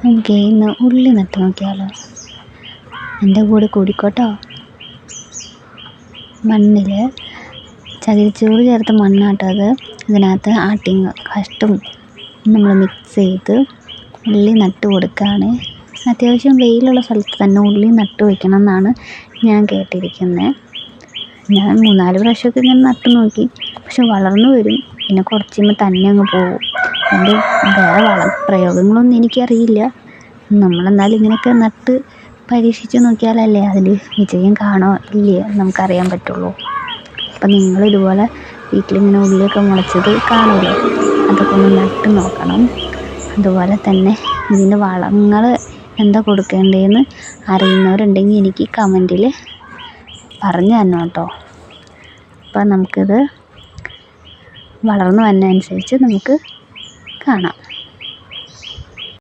നമുക്ക് ഇന്ന് ഉള്ളി നട്ട് നോക്കിയാലോ? എൻ്റെ കൂടെ കൂടിക്കോട്ടോ. മണ്ണിൽ ചകിരിച്ചോറ് ചേർത്ത് മണ്ണാട്ടോ അത്. ഇതിനകത്ത് കഷ്ടും നമ്മൾ മിക്സ് ചെയ്ത് ഉള്ളി നട്ട് കൊടുക്കുകയാണ്. അത്യാവശ്യം വെയിലുള്ള സ്ഥലത്ത് തന്നെ ഉള്ളി നട്ട് വയ്ക്കണം എന്നാണ് ഞാൻ കേട്ടിരിക്കുന്നത്. ഞാൻ 3-4 പ്രാവശ്യമൊക്കെ ഇങ്ങനെ നട്ട് നോക്കി, പക്ഷെ വളർന്നു വരും, പിന്നെ കുറച്ച് കഴിയുമ്പോൾ തന്നെ അങ്ങ് പോകും. അതിൻ്റെ വേറെ പ്രയോഗങ്ങളൊന്നും എനിക്കറിയില്ല. നമ്മളെന്നാലും ഇങ്ങനെയൊക്കെ നട്ട് പരീക്ഷിച്ച് നോക്കിയാലല്ലേ അതിൽ വിജയം കാണോ ഇല്ലയോ നമുക്കറിയാൻ പറ്റുള്ളൂ. അപ്പം നിങ്ങളിതുപോലെ വീട്ടിലിങ്ങനെ ഉള്ളിയൊക്കെ മുളച്ചത് കാണുമല്ലോ, അതൊക്കെ ഒന്ന് നട്ട് നോക്കണം. അതുപോലെ തന്നെ ഇതിന് വളങ്ങൾ എന്താ കൊടുക്കേണ്ടതെന്ന് അറിയുന്നവരുണ്ടെങ്കിൽ എനിക്ക് കമൻറ്റിൽ പറഞ്ഞു തരണം കേട്ടോ. അപ്പം നമുക്കിത് വളർന്നു വരുന്നതനുസരിച്ച് നമുക്ക് കാണാം.